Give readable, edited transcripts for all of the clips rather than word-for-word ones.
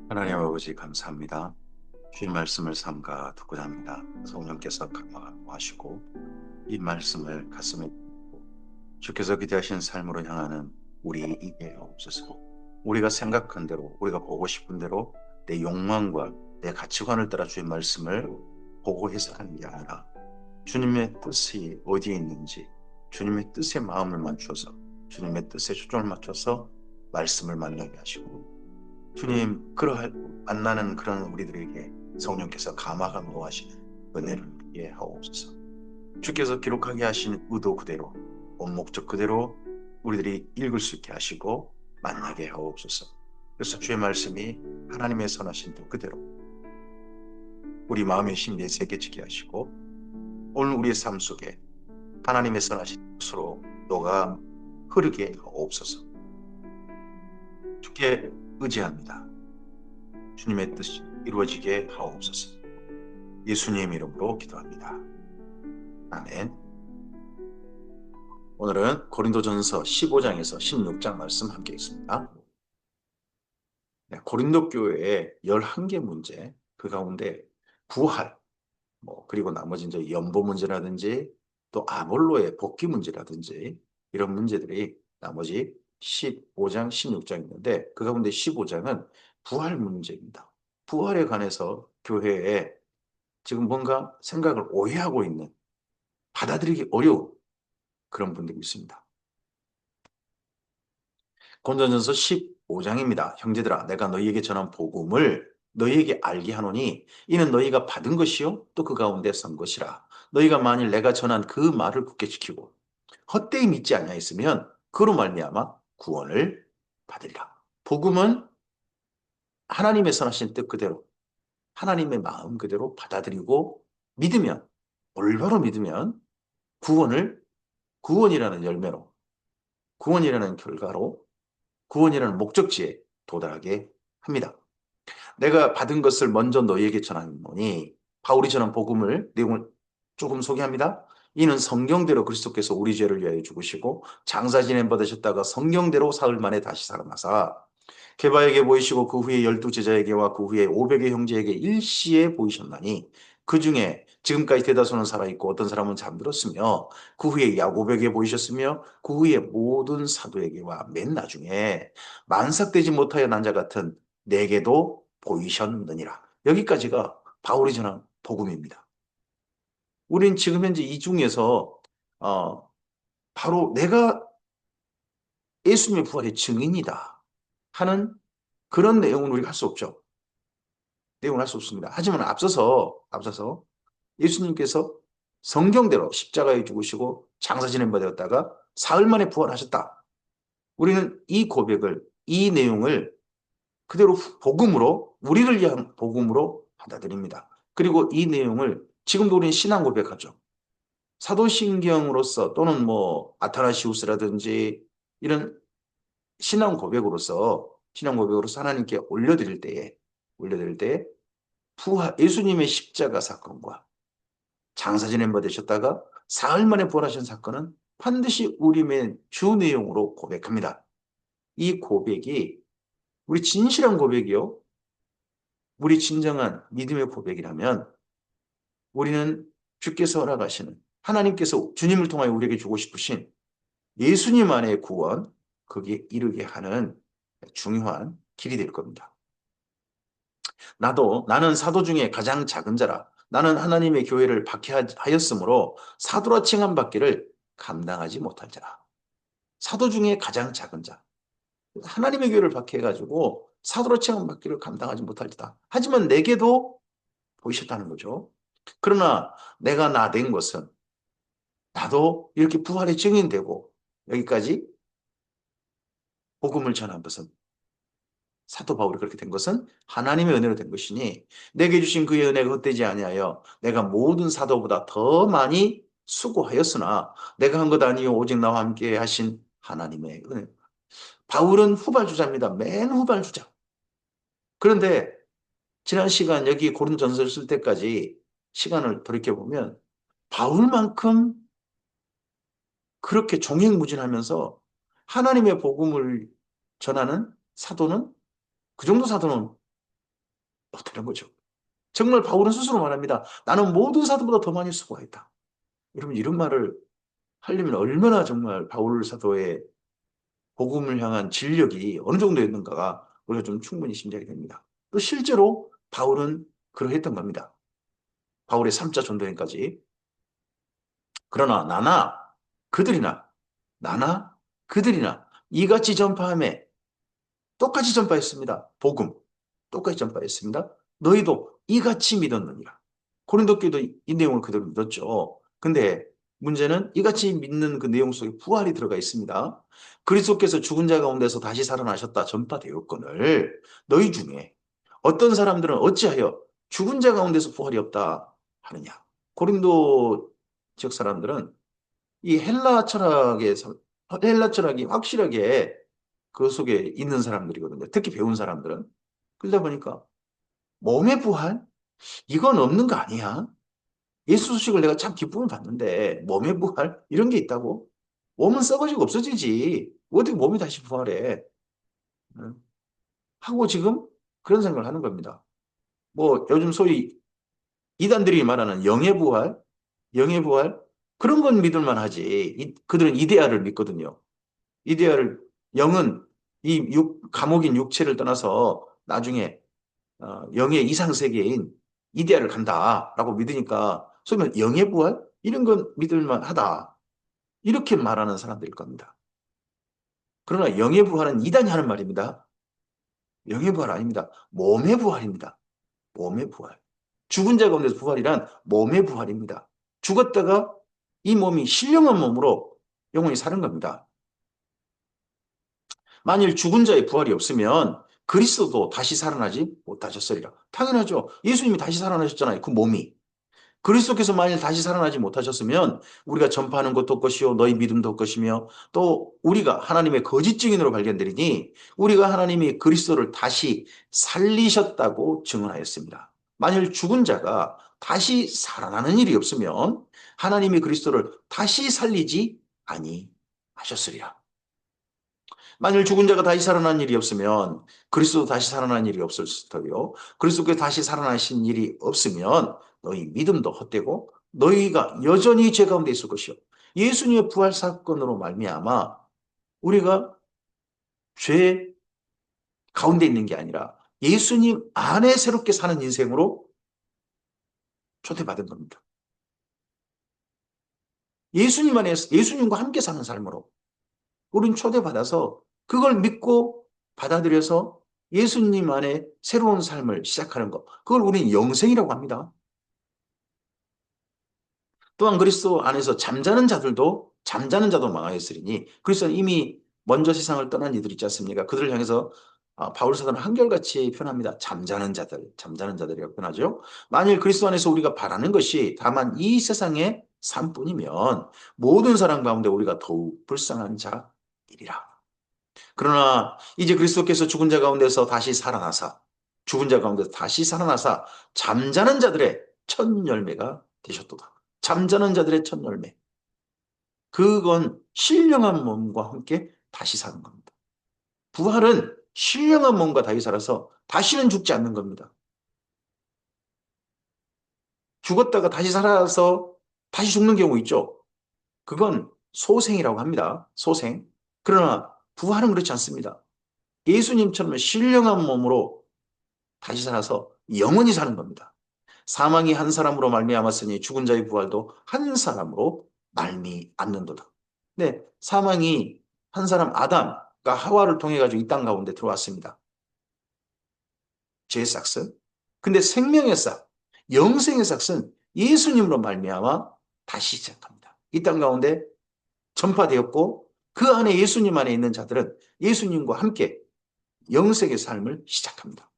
하나님 아버지 감사합니다. 주의 말씀을 삼가 듣고자 합니다. 성령께서 감화하시고 이 말씀을 가슴에 품고 주께서 기대하신 삶으로 향하는 우리 이게 없어서 우리가 생각한 대로 우리가 보고 싶은 대로 내 욕망과 내 가치관을 따라 주의 말씀을 보고 해석하는 게 아니라 주님의 뜻이 어디에 있는지 주님의 뜻에 마음을 맞춰서 주님의 뜻에 초점을 맞춰서 말씀을 만나게 하시고 주님, 그러할 만나는 그런 우리들에게 성령께서 감화가 노하시는 은혜를 이해 하옵소서. 주께서 기록하게 하신 의도 그대로, 온 목적 그대로 우리들이 읽을 수 있게 하시고 만나게 하옵소서. 그래서 주의 말씀이 하나님의 선하신 뜻 그대로 우리 마음의 심리에 새겨지게 하시고 오늘 우리의 삶 속에 하나님의 선하신 뜻으로 너가 흐르게 하옵소서. 주께 의지합니다. 주님의 뜻이 이루어지게 하옵소서. 예수님 이름으로 기도합니다. 아멘. 오늘은 고린도전서 15장에서 16장 말씀 함께 있습니다. 네, 고린도 교회의 11개 문제, 그 가운데 부활, 그리고 나머지 이제 연보 문제라든지 또 아볼로의 복귀 문제라든지 이런 문제들이 나머지 15장, 16장 있는데 그 가운데 15장은 부활 문제입니다. 부활에 관해서 교회에 지금 뭔가 생각을 오해하고 있는, 받아들이기 어려운 그런 분들이 있습니다. 고린도전서 15장입니다. 형제들아, 내가 너희에게 전한 복음을 너희에게 알게 하노니 이는 너희가 받은 것이요 또 그 가운데 선 것이라. 너희가 만일 내가 전한 그 말을 굳게 지키고 헛되이 믿지 아니하였으면 그로 말미암아 구원을 받으리라. 복음은 하나님의 선하신 뜻 그대로 하나님의 마음 그대로 받아들이고 믿으면, 올바로 믿으면 구원이라는 열매로, 구원이라는 결과로, 구원이라는 목적지에 도달하게 합니다. 내가 받은 것을 먼저 너희에게 전하노니, 바울이 전한 복음을 내용을 조금 소개합니다. 이는 성경대로 그리스도께서 우리 죄를 위하여 죽으시고 장사 지냄 받으셨다가 성경대로 사흘 만에 다시 살아나사 게바에게 보이시고 그 후에 12제자에게와 그 후에 500의 형제에게 일시에 보이셨나니 그 중에 지금까지 대다수는 살아있고 어떤 사람은 잠들었으며 그 후에 야고보에게 보이셨으며 그 후에 모든 사도에게와 맨 나중에 만삭되지 못하여 난 자 같은 내게도 보이셨느니라. 여기까지가 바울이 전한 복음입니다. 우린 지금 현재 이 중에서 어, 바로 내가 예수님의 부활의 증인이다 하는 그런 내용은 우리가 할 수 없죠. 내용을 할 수 없습니다. 하지만 앞서서 예수님께서 성경대로 십자가에 죽으시고 장사 지낸 바 되었다가 사흘 만에 부활하셨다. 우리는 이 고백을, 이 내용을 그대로 복음으로, 우리를 위한 복음으로 받아들입니다. 그리고 이 내용을 지금도 우리는 신앙 고백하죠. 사도신경으로서 또는 아타나시우스라든지 이런 신앙 고백으로서 하나님께 올려드릴 때에 예수님의 십자가 사건과 장사 지낸 바 되셨다가 사흘 만에 부활하신 사건은 반드시 우리의 주 내용으로 고백합니다. 이 고백이 우리 진실한 고백이요. 우리 진정한 믿음의 고백이라면 우리는 주께서 허락하시는 하나님께서 주님을 통하여 우리에게 주고 싶으신 예수님 안의 구원, 거기에 이르게 하는 중요한 길이 될 겁니다. 나는 사도 중에 가장 작은 자라. 나는 하나님의 교회를 박해하였으므로 사도라 칭함 받기를 감당하지 못할 자라. 사도 중에 가장 작은 자. 하나님의 교회를 박해해가지고 사도라 칭함 받기를 감당하지 못할 자다. 하지만 내게도 보이셨다는 거죠. 그러나 내가 나 된 것은 나도 이렇게 부활의 증인되고 여기까지 복음을 전한 것은 사도 바울이 그렇게 된 것은 하나님의 은혜로 된 것이니 내게 주신 그의 은혜가 헛되지 아니하여 내가 모든 사도보다 더 많이 수고하였으나 내가 한 것 아니요 오직 나와 함께 하신 하나님의 은혜. 바울은 후발주자입니다. 맨 후발주자. 그런데 지난 시간 여기 고린도전서를 쓸 때까지 시간을 돌이켜보면 바울만큼 그렇게 종횡무진하면서 하나님의 복음을 전하는 사도는 그 정도 사도는 못하는 거죠. 정말 바울은 스스로 말합니다. 나는 모든 사도보다 더 많이 수고했다. 여러분 이런 말을 하려면 얼마나 정말 바울 사도의 복음을 향한 진력이 어느 정도였는가가 우리가 좀 충분히 짐작이 됩니다. 또 실제로 바울은 그러했던 겁니다. 바울의 3자 전도행까지. 그러나 그들이나 나나 그들이나 이같이 전파함에 똑같이 전파했습니다. 복음 똑같이 전파했습니다. 너희도 이같이 믿었느니라. 고린도 교회도 이 내용을 그대로 믿었죠. 근데 문제는 이같이 믿는 그 내용 속에 부활이 들어가 있습니다. 그리스도께서 죽은 자 가운데서 다시 살아나셨다 전파되었거늘 너희 중에 어떤 사람들은 어찌하여 죽은 자 가운데서 부활이 없다 하느냐. 고린도 지역 사람들은 이 헬라 철학이 확실하게 그 속에 있는 사람들이거든요. 특히 배운 사람들은. 그러다 보니까 몸의 부활? 이건 없는 거 아니야? 예수 소식을 내가 참 기쁨을 받는데 몸의 부활? 이런 게 있다고? 몸은 썩어지고 없어지지. 어떻게 몸이 다시 부활해? 응? 하고 지금 그런 생각을 하는 겁니다. 뭐 요즘 소위 이단들이 말하는 영의 부활? 그런 건 믿을만 하지. 그들은 이데아를 믿거든요. 이데아를 영은 감옥인 육체를 떠나서 나중에 영의 이상 세계인 이데아를 간다라고 믿으니까 소위 말해 영의 부활 이런 건 믿을만 하다 이렇게 말하는 사람들일 겁니다. 그러나 영의 부활은 이단이 하는 말입니다. 영의 부활 아닙니다. 몸의 부활입니다. 몸의 부활. 죽은 자 가운데서 부활이란 몸의 부활입니다. 죽었다가 이 몸이 신령한 몸으로 영혼이 사는 겁니다. 만일 죽은 자의 부활이 없으면 그리스도도 다시 살아나지 못하셨으리라. 당연하죠. 예수님이 다시 살아나셨잖아요. 그 몸이. 그리스도께서 만일 다시 살아나지 못하셨으면 우리가 전파하는 것도 없것이요 너희 믿음도 없것이며 또 우리가 하나님의 거짓 증인으로 발견되리니 우리가 하나님이 그리스도를 다시 살리셨다고 증언하였습니다. 만일 죽은 자가 다시 살아나는 일이 없으면 하나님이 그리스도를 다시 살리지 아니하셨으리라. 만일 죽은 자가 다시 살아난 일이 없으면 그리스도 다시 살아난 일이 없을 터요. 그리스도께서 다시 살아나신 일이 없으면 너희 믿음도 헛되고 너희가 여전히 죄 가운데 있을 것이요. 예수님의 부활 사건으로 말미암아 우리가 죄 가운데 있는 게 아니라 예수님 안에 새롭게 사는 인생으로 초대받은 겁니다. 예수님 안에서 예수님과 함께 사는 삶으로 우린 초대받아서 그걸 믿고 받아들여서 예수님 안에 새로운 삶을 시작하는 것. 그걸 우리는 영생이라고 합니다. 또한 그리스도 안에서 잠자는 자도 망하였으리니 그리스도는 이미 먼저 세상을 떠난 이들 있지 않습니까? 그들을 향해서 바울 사도는 한결같이 표현합니다. 잠자는 자들이라고 표현하죠. 만일 그리스도 안에서 우리가 바라는 것이 다만 이 세상의 삶뿐이면 모든 사람 가운데 우리가 더욱 불쌍한 자이리라. 그러나 이제 그리스도께서 죽은 자 가운데서 다시 살아나사 잠자는 자들의 첫 열매가 되셨도다. 잠자는 자들의 첫 열매. 그건 신령한 몸과 함께 다시 사는 겁니다. 부활은 신령한 몸과 다시 살아서 다시는 죽지 않는 겁니다. 죽었다가 다시 살아서 다시 죽는 경우 있죠. 그건 소생이라고 합니다. 소생. 그러나 부활은 그렇지 않습니다. 예수님처럼 신령한 몸으로 다시 살아서 영원히 사는 겁니다. 사망이 한 사람으로 말미암았으니 죽은 자의 부활도 한 사람으로 말미암는도다. 네, 사망이 한 사람 아담과 하와를 통해 가지고 이 땅 가운데 들어왔습니다. 죄의 삭스. 근데 생명의 싹, 영생의 삭은 예수님으로 말미암아 다시 시작합니다. 이 땅 가운데 전파되었고 그 안에 예수님 안에 있는 자들은 예수님과 함께 영생의 삶을 시작합니다.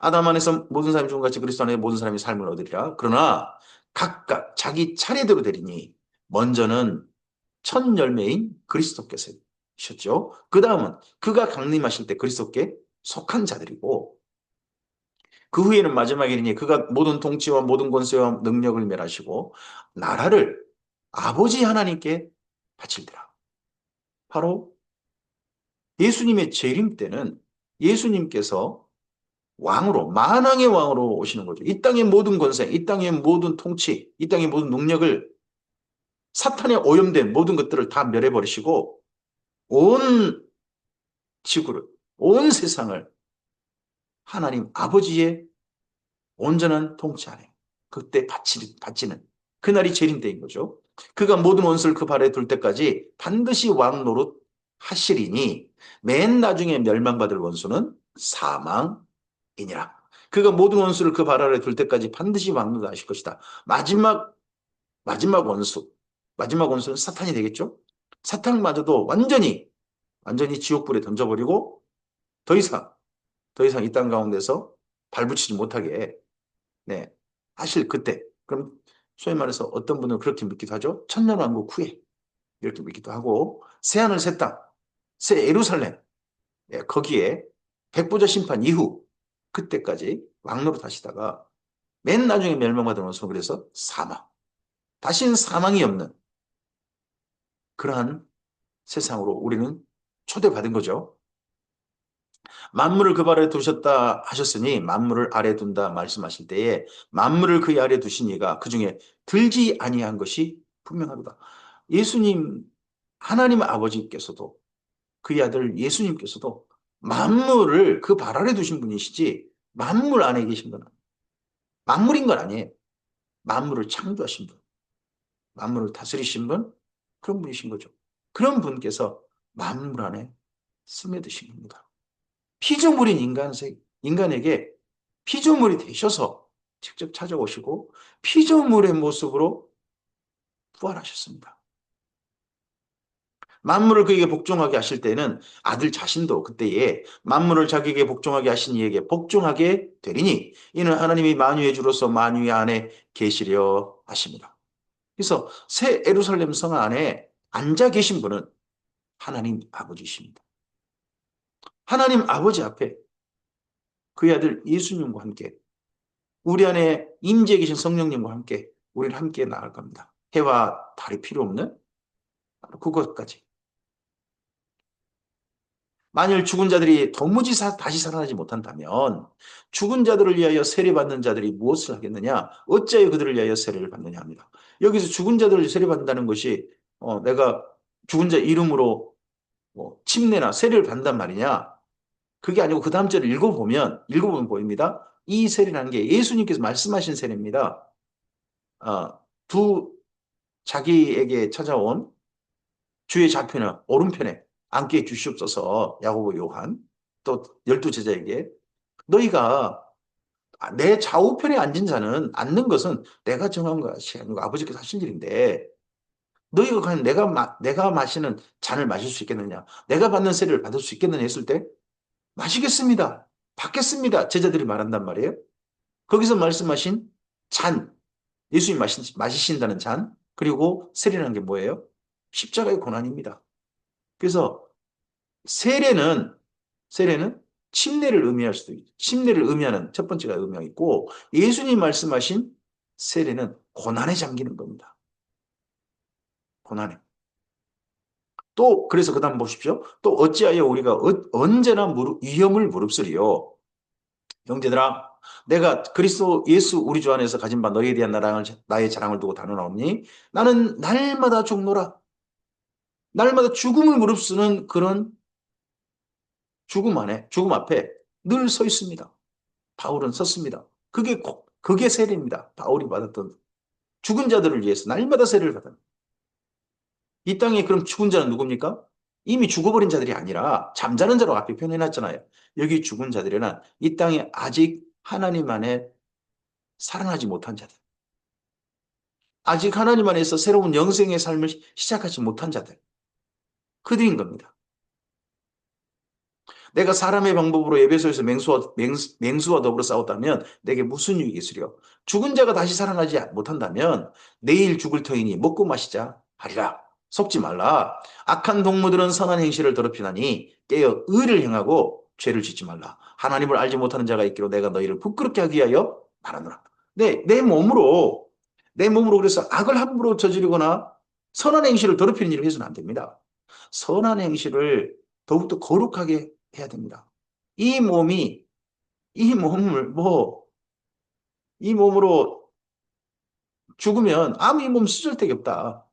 아담 안에서 모든 사람이 죽은 같이 그리스도 안에 모든 사람이 삶을 얻으리라. 그러나 각각 자기 차례대로 되리니 먼저는 첫 열매인 그리스도께서셨죠. 그 다음은 그가 강림하실 때 그리스도께 속한 자들이고 그 후에는 마지막이니 그가 모든 통치와 모든 권세와 능력을 멸하시고 나라를 아버지 하나님께 바칠리라. 바로 예수님의 재림 때는 예수님께서 왕으로, 만왕의 왕으로 오시는 거죠. 이 땅의 모든 권세, 이 땅의 모든 통치, 이 땅의 모든 능력을 사탄에 오염된 모든 것들을 다 멸해버리시고 온 지구를, 온 세상을 하나님 아버지의 온전한 통치 안에 그때 바치는 그날이 재림때인 거죠. 그가 모든 원수를 그 발에 둘 때까지 반드시 왕 노릇 하시리니 맨 나중에 멸망받을 원수는 사망이니라. 그가 모든 원수를 그 발 아래 둘 때까지 반드시 왕 노릇 하실 것이다. 마지막 원수, 마지막 원수는 사탄이 되겠죠. 사탄마저도 완전히 지옥불에 던져버리고 더 이상 이 땅 가운데서 발붙이지 못하게 네, 사실 그때 그럼 소위 말해서 어떤 분은 그렇게 믿기도 하죠. 천년왕국 후에 이렇게 믿기도 하고 새하늘 새 땅, 새 예루살렘 거기에 백보자 심판 이후 그때까지 왕노릇 하시다가 맨 나중에 멸망받은 원수는 그래서 사망. 다시는 사망이 없는 그러한 세상으로 우리는 초대받은 거죠. 만물을 그 발에 두셨다 하셨으니 만물을 아래 둔다 말씀하실 때에 만물을 그의 아래 두신 이가 그중에 들지 아니한 것이 분명하도다. 예수님 하나님 아버지께서도 그의 아들 예수님께서도 만물을 그 발 아래 두신 분이시지 만물 안에 계신 분 만물인 건 아니에요. 만물을 창조하신 분, 만물을 다스리신 분 그런 분이신 거죠. 그런 분께서 만물 안에 스며드신 겁니다. 피조물인 인간에게 피조물이 되셔서 직접 찾아오시고 피조물의 모습으로 부활하셨습니다. 만물을 그에게 복종하게 하실 때는 아들 자신도 그때에 만물을 자기에게 복종하게 하신 이에게 복종하게 되리니 이는 하나님이 만유의 주로서 만유 안에 계시려 하십니다. 그래서 새 예루살렘 성 안에 앉아 계신 분은 하나님 아버지십니다. 하나님 아버지 앞에 그의 아들 예수님과 함께 우리 안에 임재해 계신 성령님과 함께 우리는 함께 나아갈 겁니다. 해와 달이 필요 없는 바로 그것까지. 만일 죽은 자들이 도무지 다시 살아나지 못한다면 죽은 자들을 위하여 세례받는 자들이 무엇을 하겠느냐? 어찌하여 그들을 위하여 세례를 받느냐 합니다. 여기서 죽은 자들을 세례받는다는 것이 내가 죽은 자 이름으로 침례나 세례를 받는단 말이냐? 그게 아니고 그 다음 절을 읽어보면 보입니다. 이 세례라는 게 예수님께서 말씀하신 세례입니다. 두 자기에게 찾아온 주의 좌편에 오른편에 앉게 주시옵소서 야고보 요한 또 12제자에게 너희가 내 좌우편에 앉은 자는 앉는 것은 내가 정한 것이 아니고 아버지께서 하신 일인데 너희가 과연 내가 마시는 잔을 마실 수 있겠느냐 내가 받는 세례를 받을 수 있겠느냐 했을 때 마시겠습니다. 받겠습니다. 제자들이 말한단 말이에요. 거기서 말씀하신 잔 예수님 마시신다는 잔 그리고 세례라는 게 뭐예요? 십자가의 고난입니다. 그래서 세례는 침례를 의미할 수도 있죠. 침례를 의미하는 첫 번째가 의미가 있고 예수님 말씀하신 세례는 고난에 잠기는 겁니다. 고난에. 또 그래서 그다음 보십시오. 또 어찌하여 우리가 언제나 위험을 무릅쓰리요. 형제들아 내가 그리스도 예수 우리 주 안에서 가진 바 너희에 대한 나의 자랑을 두고 다루나오니 나는 날마다 죽노라. 날마다 죽음을 무릅쓰는 그런 죽음 앞에 늘 서 있습니다. 바울은 섰습니다. 그게 세례입니다. 바울이 받았던 죽은 자들을 위해서 날마다 세례를 받은. 이 땅에 그럼 죽은 자는 누굽니까? 이미 죽어버린 자들이 아니라 잠자는 자로 앞에 표현해놨잖아요. 여기 죽은 자들이란 이 땅에 아직 하나님 안에 살아나지 못한 자들. 아직 하나님 안에서 새로운 영생의 삶을 시작하지 못한 자들. 그들인 겁니다. 내가 사람의 방법으로 에베소에서 맹수와 더불어 싸웠다면 내게 무슨 유익이 있으려? 죽은 자가 다시 살아나지 못한다면 내일 죽을 터이니 먹고 마시자 하리라. 속지 말라. 악한 동무들은 선한 행실을 더럽히나니 깨어 의를 행하고 죄를 짓지 말라. 하나님을 알지 못하는 자가 있기로 내가 너희를 부끄럽게 하기 위하여 말하노라. 내 몸으로 그래서 악을 함부로 저지르거나 선한 행실을 더럽히는 일을 해서는 안 됩니다. 선한 행실을 더욱더 거룩하게 해야 됩니다. 이 몸이 이 몸을 이 몸으로 죽으면 아무 이 몸 쓰잘데기 없다.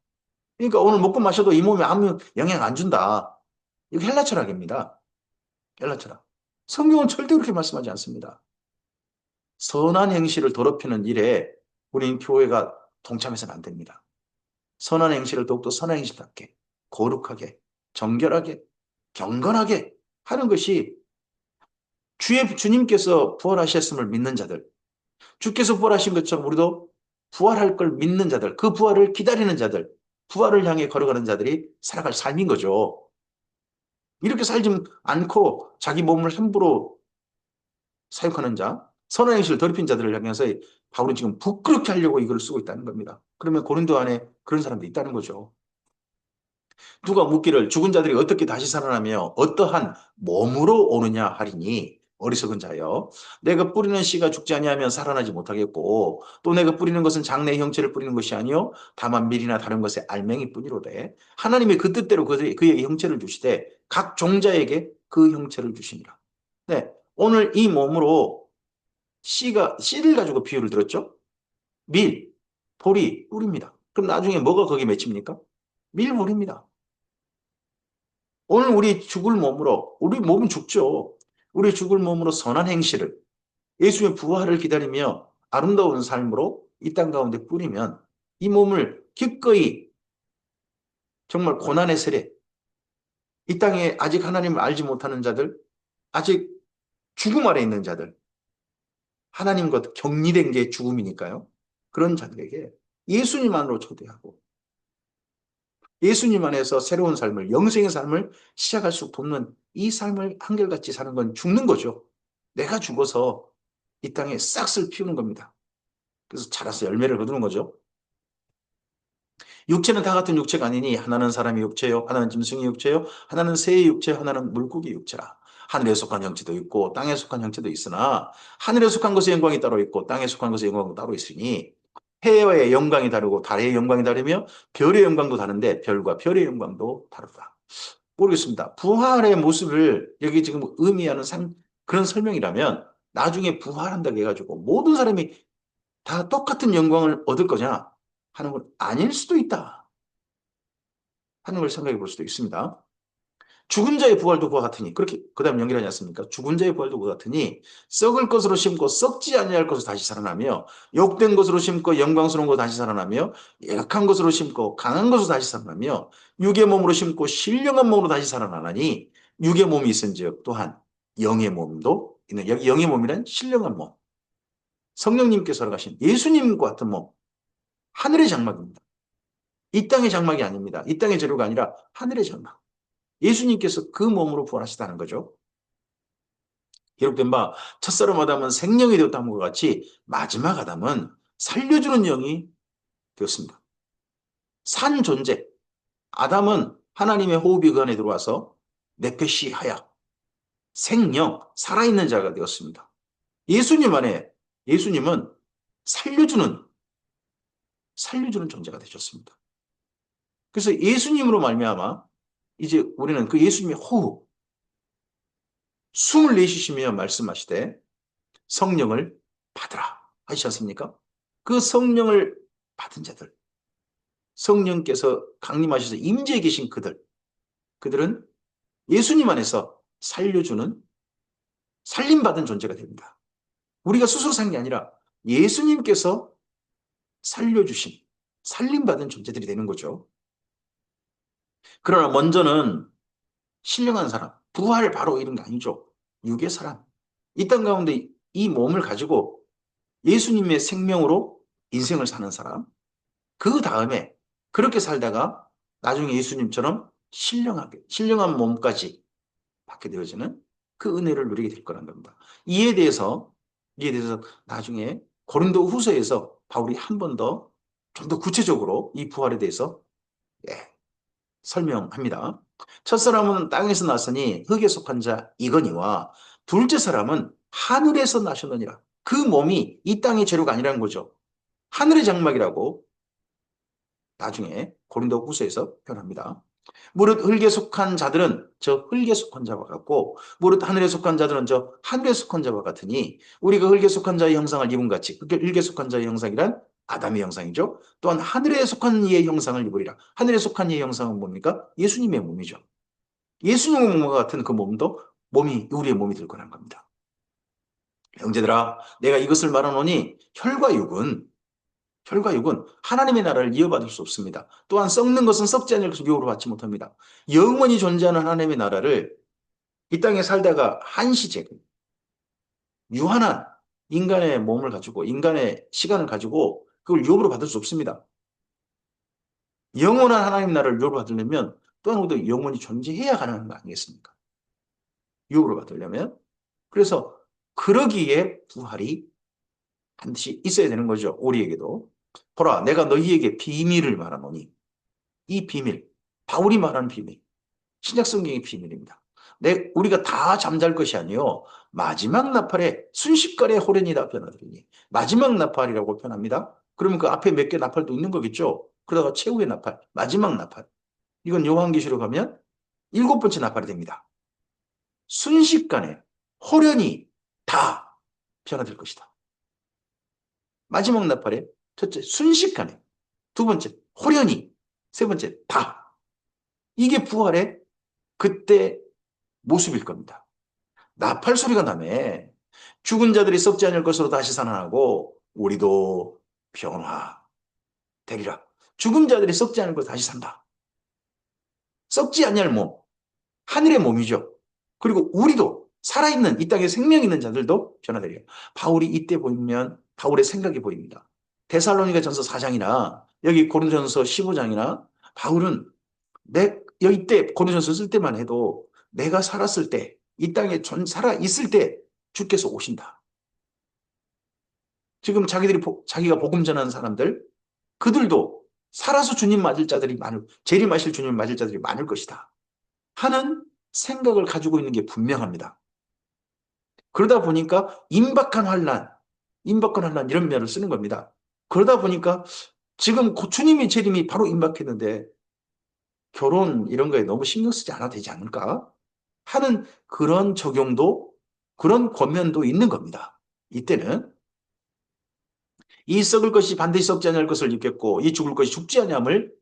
그러니까 오늘 먹고 마셔도 이 몸에 아무 영향 안 준다. 이거 헬라 철학입니다. 헬라 철학. 성경은 절대 그렇게 말씀하지 않습니다. 선한 행실을 더럽히는 일에 우리는 교회가 동참해서는 안 됩니다. 선한 행실을 더욱더 선한 행실답게, 거룩하게, 정결하게, 경건하게 하는 것이 주님께서 부활하셨음을 믿는 자들, 주께서 부활하신 것처럼 우리도 부활할 걸 믿는 자들, 그 부활을 기다리는 자들, 부활을 향해 걸어가는 자들이 살아갈 삶인 거죠. 이렇게 살지 않고 자기 몸을 함부로 사육하는 자, 선한 행실을 더럽힌 자들을 향해서 바울은 지금 부끄럽게 하려고 이걸 쓰고 있다는 겁니다. 그러면 고린도 안에 그런 사람도 있다는 거죠. 누가 묻기를 죽은 자들이 어떻게 다시 살아나며 어떠한 몸으로 오느냐 하리니 어리석은 자여 내가 뿌리는 씨가 죽지 아니하면 살아나지 못하겠고 또 내가 뿌리는 것은 장래의 형체를 뿌리는 것이 아니요 다만 밀이나 다른 것의 알맹이 뿐이로되 하나님이 그 뜻대로 그의 형체를 주시되 각 종자에게 그 형체를 주시니라. 네, 오늘 이 몸으로 씨를 가지고 비유를 들었죠. 밀, 보리, 꿀입니다. 그럼 나중에 뭐가 거기에 맺힙니까? 밀보리입니다. 오늘 우리 죽을 몸으로, 우리 몸은 죽죠. 우리 죽을 몸으로 선한 행실을, 예수의 부활을 기다리며 아름다운 삶으로 이 땅 가운데 뿌리면 이 몸을 기꺼이 정말 고난의 세례, 이 땅에 아직 하나님을 알지 못하는 자들, 아직 죽음 아래 있는 자들, 하나님과 격리된 게 죽음이니까요. 그런 자들에게 예수님 안으로 초대하고 예수님 안에서 새로운 삶을, 영생의 삶을 시작할 수 돕는 이 삶을 한결같이 사는 건 죽는 거죠. 내가 죽어서 이 땅에 싹쓸 피우는 겁니다. 그래서 자라서 열매를 거두는 거죠. 육체는 다 같은 육체가 아니니 하나는 사람의 육체요, 하나는 짐승의 육체요, 하나는 새의 육체, 하나는 물고기 육체라. 하늘에 속한 형체도 있고 땅에 속한 형체도 있으나 하늘에 속한 것의 영광이 따로 있고 땅에 속한 것의 영광도 따로 있으니 해의 영광이 다르고 달의 영광이 다르며 별의 영광도 다른데 별과 별의 영광도 다르다. 모르겠습니다. 부활의 모습을 여기 지금 의미하는 그런 설명이라면 나중에 부활한다고 해가지고 모든 사람이 다 똑같은 영광을 얻을 거냐 하는 건 아닐 수도 있다 하는 걸 생각해 볼 수도 있습니다. 죽은 자의 부활도 그와 같으니 그렇게 그다음 연결하지 않습니까? 죽은 자의 부활도 그와 같으니 썩을 것으로 심고 썩지 아니할 것으로 다시 살아나며 욕된 것으로 심고 영광스러운 것 다시 살아나며 약한 것으로 심고 강한 것으로 다시 살아나며 육의 몸으로 심고 신령한 몸으로 다시 살아나나니 육의 몸이 있은즉 또한 영의 몸도 있는 여기 영의 몸이란 신령한 몸 성령님께서 허락하신 예수님과 같은 몸 하늘의 장막입니다. 이 땅의 장막이 아닙니다. 이 땅의 재료가 아니라 하늘의 장막. 예수님께서 그 몸으로 부활하시다는 거죠. 기록된 바 첫사람 아담은 생명이 되었다는 것 같이 마지막 아담은 살려주는 영이 되었습니다. 산 존재. 아담은 하나님의 호흡이 그 안에 들어와서 네페시 하야 생명 살아있는 자가 되었습니다. 예수님 안에 예수님은 살려주는 존재가 되셨습니다. 그래서 예수님으로 말미암아 이제 우리는 그 예수님의 호흡 숨을 내쉬시며 말씀하시되 성령을 받으라 하시지 않습니까? 그 성령을 받은 자들, 성령께서 강림하셔서 임재해 계신 그들은 예수님 안에서 살려주는 살림받은 존재가 됩니다. 우리가 스스로 산 게 아니라 예수님께서 살려주신 살림받은 존재들이 되는 거죠. 그러나 먼저는 신령한 사람, 부활 바로 이런 게 아니죠. 육의 사람. 이 땅 가운데 이 몸을 가지고 예수님의 생명으로 인생을 사는 사람. 그 다음에 그렇게 살다가 나중에 예수님처럼 신령한 몸까지 받게 되어지는 그 은혜를 누리게 될 거란 겁니다. 이에 대해서 나중에 고린도 후서에서 바울이 한 번 더 좀 더 구체적으로 이 부활에 대해서 예, 설명합니다. 첫 사람은 땅에서 났으니 흙에 속한 자 이거니와 둘째 사람은 하늘에서 나셨느니라. 그 몸이 이 땅의 재료가 아니라는 거죠. 하늘의 장막이라고 나중에 고린도 후서에서 표현합니다. 무릇 흙에 속한 자들은 저 흙에 속한 자와 같고 무릇 하늘에 속한 자들은 저 하늘에 속한 자와 같으니 우리가 흙에 속한 자의 형상을 입은 같이 흙에 속한 자의 형상이란 아담의 형상이죠. 또한 하늘에 속한 이의 형상을 입으리라. 하늘에 속한 이의 형상은 뭡니까? 예수님의 몸이죠. 예수님의 몸과 같은 그 몸도 몸이 우리의 몸이 될 거라는 겁니다. 형제들아, 내가 이것을 말하노니 혈과 육은 하나님의 나라를 이어받을 수 없습니다. 또한 썩는 것은 썩지 않을 것을 유업으로 받지 못합니다. 영원히 존재하는 하나님의 나라를 이 땅에 살다가 한시적 유한한 인간의 몸을 가지고 인간의 시간을 가지고 그걸 유업으로 받을 수 없습니다. 영원한 하나님 나라를 유업으로 받으려면 또한 우리도 영원히 존재해야 가능한 거 아니겠습니까? 유업으로 받으려면. 그래서 그러기에 부활이 반드시 있어야 되는 거죠. 우리에게도. 보라, 내가 너희에게 비밀을 말하노니 이 비밀, 바울이 말하는 비밀, 신약 성경의 비밀입니다. 우리가 다 잠잘 것이 아니요 마지막 나팔에 순식간에 호련이다 변하더니 마지막 나팔이라고 표현합니다. 그러면 그 앞에 몇 개 나팔도 있는 거겠죠. 그러다가 최후의 나팔, 마지막 나팔. 이건 요한계시록 가면 7번째 나팔이 됩니다. 순식간에 호련이 다 변화될 것이다. 마지막 나팔에 첫째 순식간에, 두 번째 호련히, 세 번째 다. 이게 부활의 그때 모습일 겁니다. 나팔 소리가 나네. 죽은 자들이 썩지 않을 것으로 다시 살아나고 우리도 변화되리라. 죽은 자들이 썩지 않을 것으로 다시 산다. 썩지 않을 몸, 하늘의 몸이죠. 그리고 우리도 살아있는 이 땅에 생명 있는 자들도 변화되리라. 바울이 이때 보면 바울의 생각이 보입니다. 데살로니가 전서 4장이나 여기 고린도전서 15장이나 바울은 여기 때 고린도전서 쓸 때만 해도 내가 살았을 때 이 땅에 살아 있을 때 주께서 오신다. 지금 자기가 복음 전하는 사람들 그들도 살아서 주님 맞을 자들이 재림하실 주님 맞을 자들이 많을 것이다 하는 생각을 가지고 있는 게 분명합니다. 그러다 보니까 임박한 환난 이런 면을 쓰는 겁니다. 그러다 보니까 지금 주님의 재림이 바로 임박했는데 결혼 이런 거에 너무 신경 쓰지 않아도 되지 않을까 하는 그런 적용도 그런 권면도 있는 겁니다. 이때는 이 썩을 것이 반드시 썩지 아니할 것을 입겠고 이 죽을 것이 죽지 아니함을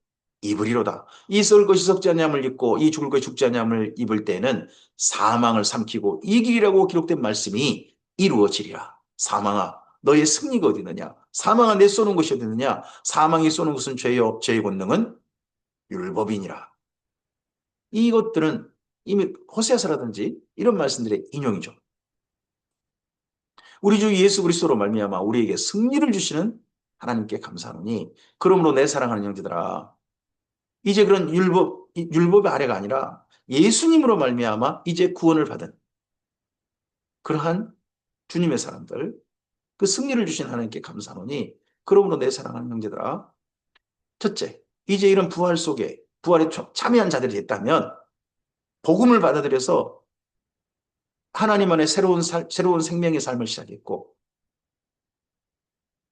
입으리로다. 이 썩을 것이 썩지 아니함을 입고 이 죽을 것이 죽지 아니함을 입을 때는 사망을 삼키고 이기리라고 기록된 말씀이 이루어지리라. 사망아 너의 승리가 어디 있느냐. 사망아 내 쏘는 것이 어디 있느냐. 사망이 쏘는 것은 죄의 권능은 율법이니라. 이것들은 이미 호세아서라든지 이런 말씀들의 인용이죠. 우리 주 예수 그리스도로 말미암아 우리에게 승리를 주시는 하나님께 감사하노니 그러므로 내 사랑하는 형제들아 이제 그런 율법의 아래가 아니라 예수님으로 말미암아 이제 구원을 받은 그러한 주님의 사람들 그 승리를 주신 하나님께 감사하노니 그러므로 내 사랑하는 형제들아 첫째 이제 이런 부활 속에 부활에 참여한 자들이 됐다면 복음을 받아들여서 하나님 안에 새로운 생명의 삶을 시작했고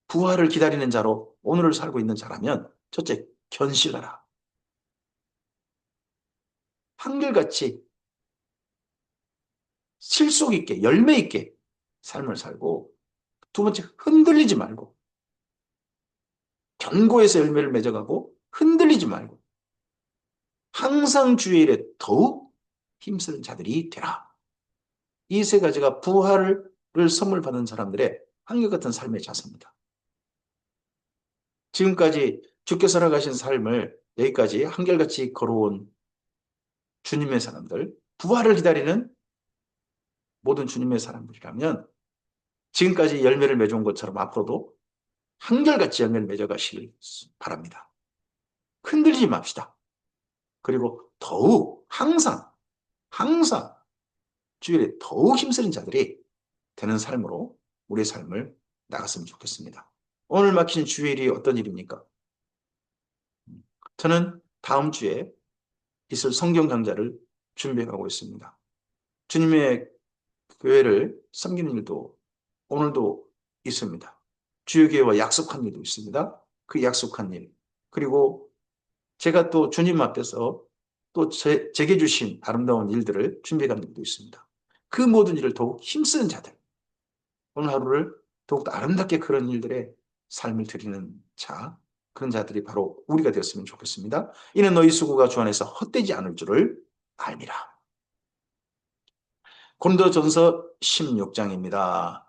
부활을 기다리는 자로 오늘을 살고 있는 자라면 첫째 견실하라. 한결같이 실속 있게 열매 있게 삶을 살고 두 번째 흔들리지 말고 견고해서 열매를 맺어가고 흔들리지 말고 항상 주의 일에 더욱 힘쓰는 자들이 되라. 이 세 가지가 부활을 선물 받은 사람들의 한결같은 삶의 자세입니다. 지금까지 주께서 살아가신 삶을 여기까지 한결같이 걸어온 주님의 사람들, 부활을 기다리는 모든 주님의 사람들이라면 지금까지 열매를 맺어온 것처럼 앞으로도 한결같이 열매를 맺어가시길 바랍니다. 흔들리지 맙시다. 그리고 더욱 항상 주일에 더욱 힘쓰는 자들이 되는 삶으로 우리의 삶을 나갔으면 좋겠습니다. 오늘 막힌 주일이 어떤 일입니까? 저는 다음 주에 있을 성경 강좌를 준비하고 있습니다. 주님의 교회를 섬기는 일도 오늘도 있습니다. 주요교회와 약속한 일도 있습니다. 그 약속한 일. 그리고 제가 또 주님 앞에서 또 제게 주신 아름다운 일들을 준비하는 일도 있습니다. 그 모든 일을 더욱 힘쓰는 자들, 오늘 하루를 더욱더 아름답게 그런 일들에 삶을 드리는 자, 그런 자들이 바로 우리가 되었으면 좋겠습니다. 이는 너희 수고가 주 안에서 헛되지 않을 줄을 알미라. 고린도전서 16장입니다.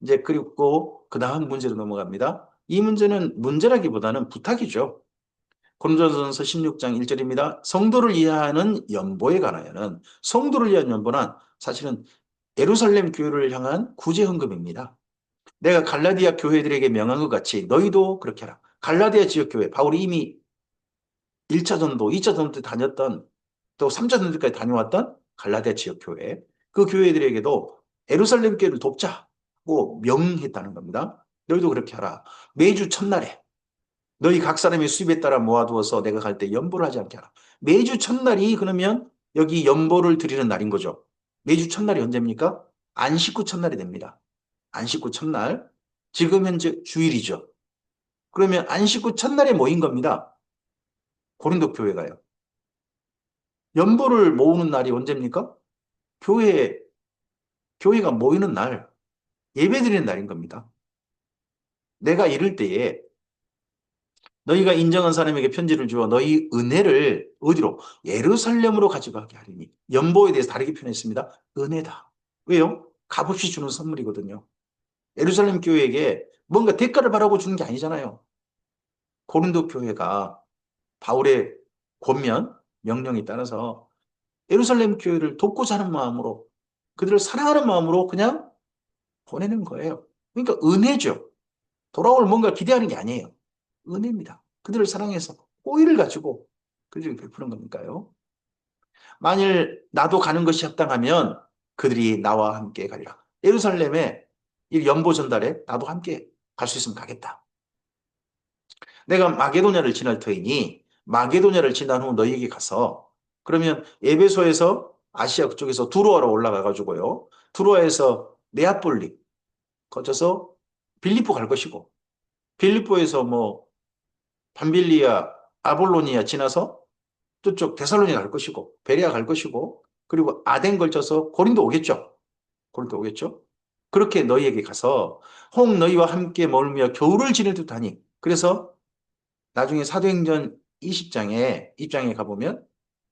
이제 그리고 그 다음 문제로 넘어갑니다. 이 문제는 문제라기보다는 부탁이죠. 고린도전서 16장 1절입니다. 성도를 위하는 연보에 관하여는, 성도를 위한 연보는 사실은 예루살렘 교회를 향한 구제 헌금입니다. 내가 갈라디아 교회들에게 명한 것 같이 너희도 그렇게 하라. 갈라디아 지역 교회, 바울이 이미 1차 전도, 2차 전도 때 다녔던, 또 3차 전도 때까지 다녀왔던 갈라디아 지역 교회, 그 교회들에게도 예루살렘 교회를 돕자고 명했다는 겁니다. 너희도 그렇게 하라. 매주 첫날에 너희 각 사람의 수입에 따라 모아두어서 내가 갈 때 연보를 하지 않게 하라. 매주 첫날이 그러면 여기 연보를 드리는 날인 거죠. 매주 첫날이 언제입니까? 안식구 첫날이 됩니다. 안식구 첫날. 지금 현재 주일이죠. 그러면 안식구 첫날에 모인 겁니다. 고린도 교회가요. 연보를 모으는 날이 언제입니까? 교회가 모이는 날, 예배드리는 날인 겁니다. 내가 이럴 때에 너희가 인정한 사람에게 편지를 주어 너희 은혜를 어디로? 예루살렘으로 가져가게 하리니. 연보에 대해서 다르게 표현했습니다. 은혜다. 왜요? 값없이 주는 선물이거든요. 예루살렘 교회에게 뭔가 대가를 바라고 주는 게 아니잖아요. 고린도 교회가 바울의 권면, 명령에 따라서 예루살렘 교회를 돕고자 하는 마음으로, 그들을 사랑하는 마음으로 그냥 보내는 거예요. 그러니까 은혜죠. 돌아올 뭔가 기대하는 게 아니에요. 은혜입니다. 그들을 사랑해서 호의를 가지고 그들에게 베푸는 거니까요. 만일 나도 가는 것이 합당하면 그들이 나와 함께 가리라. 예루살렘에 이 연보 전달에 나도 함께 갈 수 있으면 가겠다. 내가 마게도냐를 지날 터이니 마게도냐를 지난 후 너희에게 가서, 그러면 에베소에서 아시아 그쪽에서 두로아로 올라가 가지고요. 두로아에서 네아폴리 거쳐서 빌립보 갈 것이고, 빌립보에서 뭐 밤빌리아, 아볼로니아 지나서 저쪽 데살로니가 갈 것이고, 베레아 갈 것이고, 그리고 아덴 걸쳐서 고린도 오겠죠. 고린도 오겠죠. 그렇게 너희에게 가서 혹 너희와 함께 머물며 겨울을 지낼 듯하니, 그래서 나중에 사도행전 20장에 입장에 가보면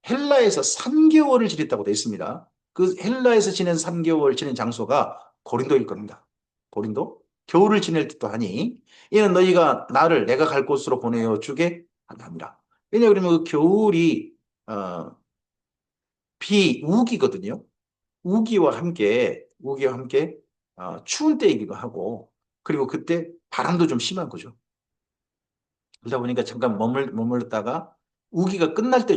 헬라에서 3개월을 지냈다고 되어 있습니다. 그 헬라에서 지낸 3개월 지낸 장소가 고린도일 겁니다. 고린도? 겨울을 지낼 듯도 하니 이는 너희가 나를 내가 갈 곳으로 보내어 주게 한답니다. 왜냐 그러면 그 겨울이 비우기거든요. 우기와 함께 추운 때이기도 하고, 그리고 그때 바람도 좀 심한 거죠. 그러다 보니까 잠깐 머물렀다가 우기가 끝날 때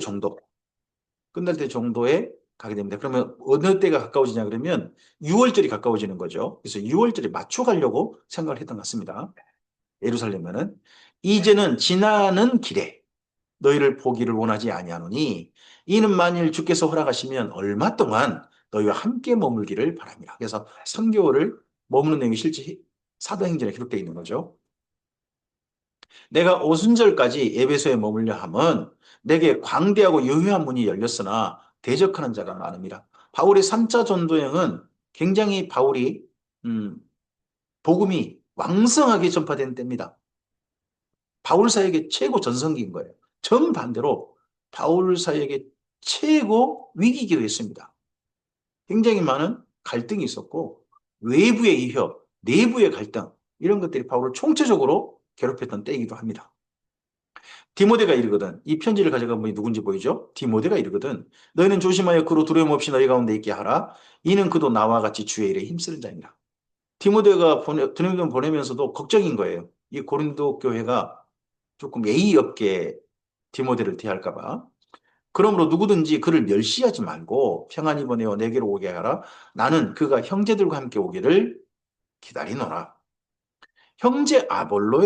정도에 가게 됩니다. 그러면 어느 때가 가까워지냐 그러면 6월절이 가까워지는 거죠. 그래서 6월절에 맞춰 가려고 생각을 했던 것 같습니다. 예루살렘에는 이제는 지나는 길에 너희를 보기를 원하지 아니하노니 이는 만일 주께서 허락하시면 얼마 동안 너희와 함께 머물기를 바랍니다. 그래서 3개월을 머무는 내용이 실제 사도행전에 기록되어 있는 거죠. 내가 오순절까지 에베소에 머물려 함은 내게 광대하고 유효한 문이 열렸으나 대적하는 자가 많음이라. 바울의 3차 전도여행은 굉장히 바울이 복음이 왕성하게 전파된 때입니다. 바울 사역의 최고 전성기인 거예요. 정반대로 바울 사역의 최고 위기기도 했습니다. 굉장히 많은 갈등이 있었고, 외부의 이혀, 내부의 갈등, 이런 것들이 바울을 총체적으로 괴롭혔던 때이기도 합니다. 디모데가 이르거든, 이 편지를 가져간 분이 누군지 보이죠? 디모데가 이르거든 너희는 조심하여 그로 두려움 없이 너희 가운데 있게 하라. 이는 그도 나와 같이 주의 일에 힘쓰는 자니라. 디모데가 보내면서도 걱정인 거예요. 이 고린도 교회가 조금 예의 없게 디모데를 대할까 봐. 그러므로 누구든지 그를 멸시하지 말고 평안히 보내어 내게로 오게 하라. 나는 그가 형제들과 함께 오기를 기다리노라. 형제 아볼로,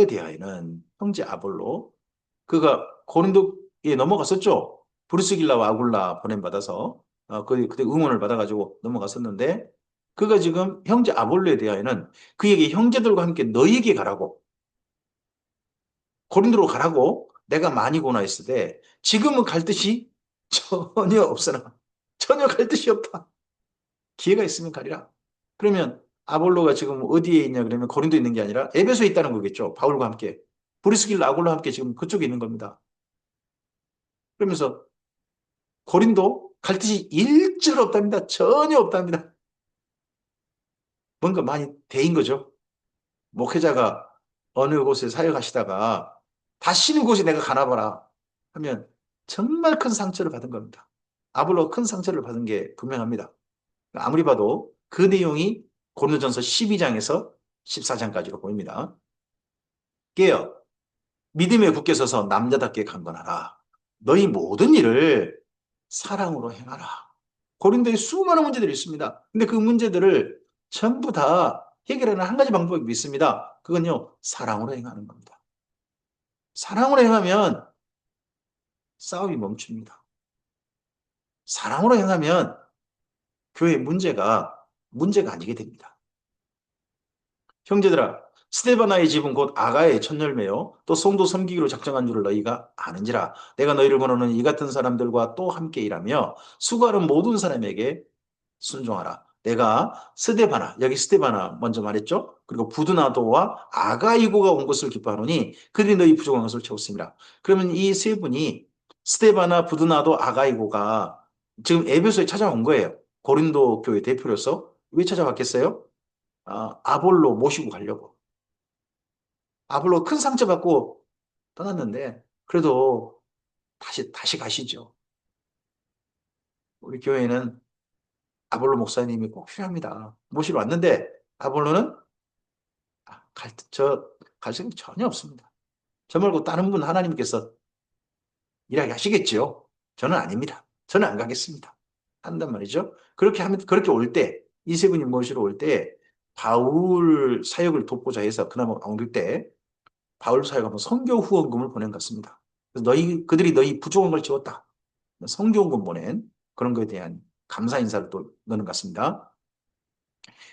그가 고린도에 넘어갔었죠. 브루스길라와 아굴라 보냄받아서 그때 응원을 받아가지고 넘어갔었는데, 그가 지금 형제 아볼로에 대하여는 그에게 형제들과 함께 너희에게 가라고, 고린도로 가라고 내가 많이 권하였으되 지금은 갈 듯이 전혀 없으나 전혀 갈 뜻이 없다. 기회가 있으면 가리라. 그러면 아볼로가 지금 어디에 있냐 그러면 고린도에 있는 게 아니라 에베소에 있다는 거겠죠. 바울과 함께. 브리스길라 아볼로와 함께 지금 그쪽에 있는 겁니다. 그러면서 고린도 갈 뜻이 일절 없답니다. 전혀 없답니다. 뭔가 많이 대인 거죠. 목회자가 어느 곳에 사역하시다가 다시는 곳에 내가 가나 봐라 하면 정말 큰 상처를 받은 겁니다. 아볼로 큰 상처를 받은 게 분명합니다. 아무리 봐도 그 내용이 고린도전서 12장에서 14장까지로 보입니다. 깨어 믿음에 굳게 서서 남자답게 강건하라. 너희 모든 일을 사랑으로 행하라. 고린도에 수많은 문제들이 있습니다. 근데 그 문제들을 전부 다 해결하는 한 가지 방법이 있습니다. 그건요, 사랑으로 행하는 겁니다. 사랑으로 행하면 싸움이 멈춥니다. 사랑으로 행하면 교회 문제가 아니게 됩니다. 형제들아, 스데바나의 집은 곧 아가의 첫 열매요. 또 성도 섬기기로 작정한 줄을 너희가 아는지라. 내가 너희를 권하는 이 같은 사람들과 또 함께 일하며 수고하는 모든 사람에게 순종하라. 내가 스데바나, 여기 스데바나 먼저 말했죠? 그리고 부드나도와 아가이고가 온 것을 기뻐하노니 그들이 너희 부족한 것을 채웠습니다. 그러면 이 세 분이 스데바나, 부드나도, 아가이고가 지금 에베소에 찾아온 거예요. 고린도 교회 대표로서. 왜 찾아왔겠어요? 아볼로 모시고 가려고. 아볼로 큰 상처받고 떠났는데 그래도 다시 가시죠. 우리 교회는 아볼로 목사님이 꼭 필요합니다. 모시러 왔는데 아볼로는 갈 생각 전혀 없습니다. 저 말고 다른 분 하나님께서 일하게 하시겠지요. 저는 아닙니다. 저는 안 가겠습니다. 한단 말이죠. 그렇게 하면 그렇게 올 때 이 세 분이 모시러 올 때 바울 사역을 돕고자 해서 그나마 옮길 때 바울 사역하면 선교 후원금을 보낸 것 같습니다. 그래서 그들이 너희 부족한 걸 채웠다. 선교 후원금 보낸 그런 거에 대한 감사 인사를 또 넣는 것 같습니다.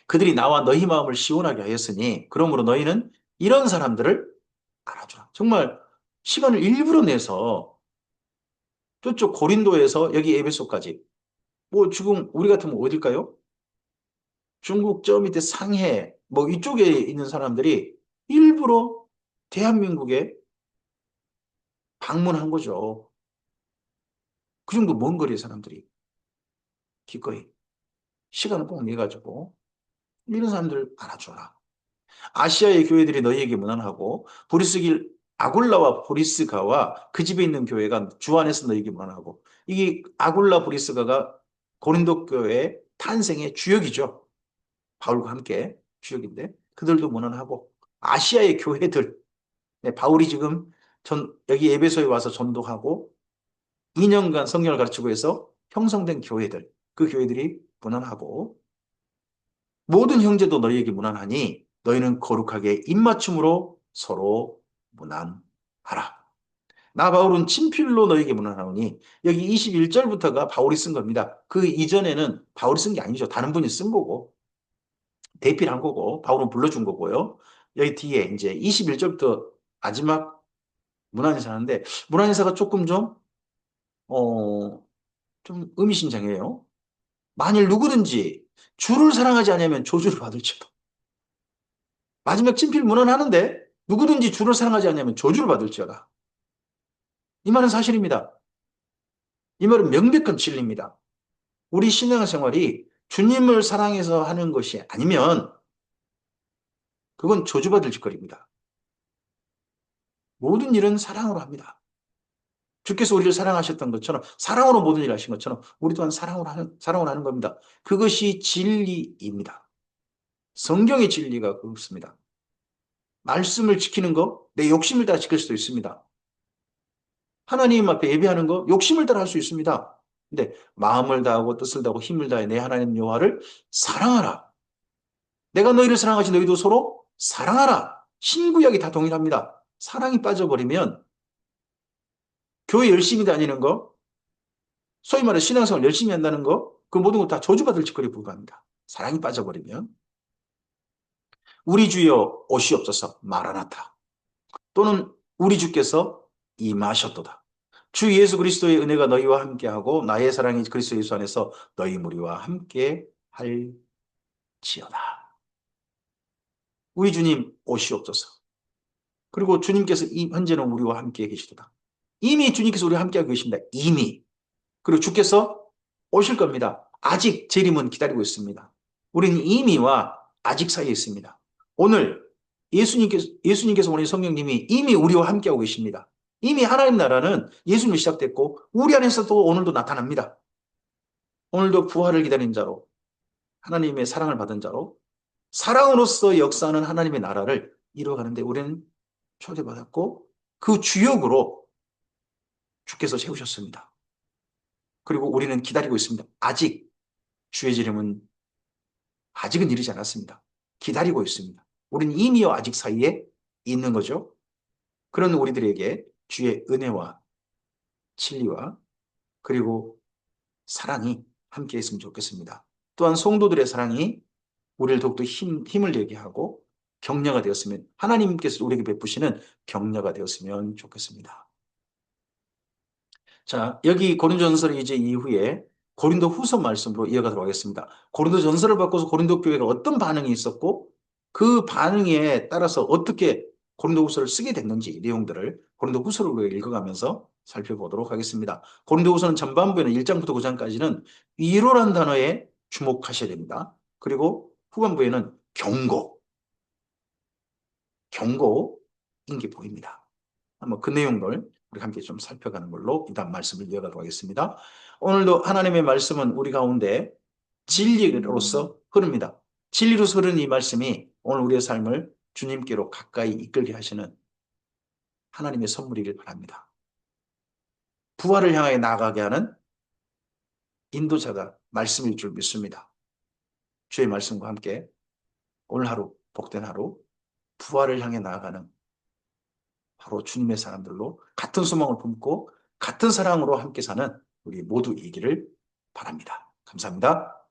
그들이 나와 너희 마음을 시원하게 하였으니 그러므로 너희는 이런 사람들을 알아주라. 정말 시간을 일부러 내서 저쪽 고린도에서 여기 에베소까지 뭐 지금 우리 같으면 어딜까요? 중국 저 밑에 상해 뭐 이쪽에 있는 사람들이 일부러 대한민국에 방문한 거죠. 그 정도 먼 거리의 사람들이 기꺼이 시간을 꼭 내가지고 이런 사람들 알아줘라. 아시아의 교회들이 너희에게 무난하고 브리스길 아굴라와 브리스가와 그 집에 있는 교회가 주 안에서 너희에게 무난하고 이게 아굴라 브리스가가 고린도 교회 탄생의 주역이죠. 바울과 함께 주역인데 그들도 무난하고 아시아의 교회들 네, 바울이 지금 여기 에베소에 와서 전도하고 2년간 성경을 가르치고 해서 형성된 교회들 그 교회들이 무난하고 모든 형제도 너희에게 무난하니 너희는 거룩하게 입맞춤으로 서로 무난하라. 나 바울은 친필로 너희에게 무난하오니 여기 21절부터가 바울이 쓴 겁니다. 그 이전에는 바울이 쓴 게 아니죠. 다른 분이 쓴 거고 대필한 거고 바울은 불러준 거고요. 여기 뒤에 이제 21절부터 마지막 문안에서 하는데 문안에서가 조금 어, 좀 의미심장해요. 만일 누구든지 주를 사랑하지 않으면 저주를 받을지도. 마지막 친필 문안하는데 누구든지 주를 사랑하지 않으면 저주를 받을지어다. 이 말은 사실입니다. 이 말은 명백한 진리입니다. 우리 신앙생활이 주님을 사랑해서 하는 것이 아니면 그건 저주받을 짓거리입니다. 모든 일은 사랑으로 합니다. 주께서 우리를 사랑하셨던 것처럼 사랑으로 모든 일을 하신 것처럼 우리 또한 사랑으로 하는 겁니다. 그것이 진리입니다. 성경의 진리가 그렇습니다. 말씀을 지키는 거, 내 욕심을 따라 지킬 수도 있습니다. 하나님 앞에 예배하는 거, 욕심을 따라 할 수 있습니다. 근데 마음을 다하고 뜻을 다하고 힘을 다해 내 하나님 여호와를 사랑하라. 내가 너희를 사랑하지 너희도 서로 사랑하라. 신구약이 다 동일합니다. 사랑이 빠져버리면 교회 열심히 다니는 거, 소위 말해 신앙생활 열심히 한다는 거, 그 모든 것 다 저주받을 짓거리에 불과합니다. 사랑이 빠져버리면 우리 주여 오시옵소서 마라나타 또는 우리 주께서 임하셨도다. 주 예수 그리스도의 은혜가 너희와 함께하고 나의 사랑이 그리스도 예수 안에서 너희 무리와 함께 할지어다. 우리 주님 오시옵소서. 그리고 주님께서 이 현재는 우리와 함께 계시도다. 이미 주님께서 우리와 함께하고 계십니다. 이미. 그리고 주께서 오실 겁니다. 아직 재림은 기다리고 있습니다. 우리는 이미와 아직 사이에 있습니다. 오늘 예수님께서 오늘 성령님이 이미 우리와 함께하고 계십니다. 이미 하나님 나라는 예수님이 시작됐고 우리 안에서도 오늘도 나타납니다. 오늘도 부활을 기다린 자로 하나님의 사랑을 받은 자로 사랑으로서 역사하는 하나님의 나라를 이루어가는데 우리는 초대받았고 그 주역으로 주께서 세우셨습니다. 그리고 우리는 기다리고 있습니다. 아직 주의 재림은 아직은 이르지 않았습니다. 기다리고 있습니다. 우리는 이미와 아직 사이에 있는 거죠. 그런 우리들에게 주의 은혜와 진리와 그리고 사랑이 함께 있으면 좋겠습니다. 또한 성도들의 사랑이 우리를 더욱더 힘을 내게 하고 격려가 되었으면 하나님께서 우리에게 베푸시는 격려가 되었으면 좋겠습니다. 자, 여기 고린도전서를 이제 이후에 고린도 후서 말씀으로 이어가도록 하겠습니다. 고린도전서를 바꿔서 고린도 교회가 어떤 반응이 있었고 그 반응에 따라서 어떻게 고린도 후서를 쓰게 됐는지 내용들을 고린도 후서를 우리가 읽어가면서 살펴보도록 하겠습니다. 고린도 후서는 전반부에는 1장부터 9장까지는 위로란 단어에 주목하셔야 됩니다. 그리고 후반부에는 경고인 게 보입니다. 한번 그 내용을 우리 함께 좀 살펴가는 걸로 일단 말씀을 이어가도록 하겠습니다. 오늘도 하나님의 말씀은 우리 가운데 진리로서 흐릅니다. 진리로서 흐르는 이 말씀이 오늘 우리의 삶을 주님께로 가까이 이끌게 하시는 하나님의 선물이길 바랍니다. 부활을 향하여 나아가게 하는 인도자가 말씀일 줄 믿습니다. 주의 말씀과 함께 오늘 하루 복된 하루 부활을 향해 나아가는 바로 주님의 사람들로 같은 소망을 품고 같은 사랑으로 함께 사는 우리 모두이기를 바랍니다. 감사합니다.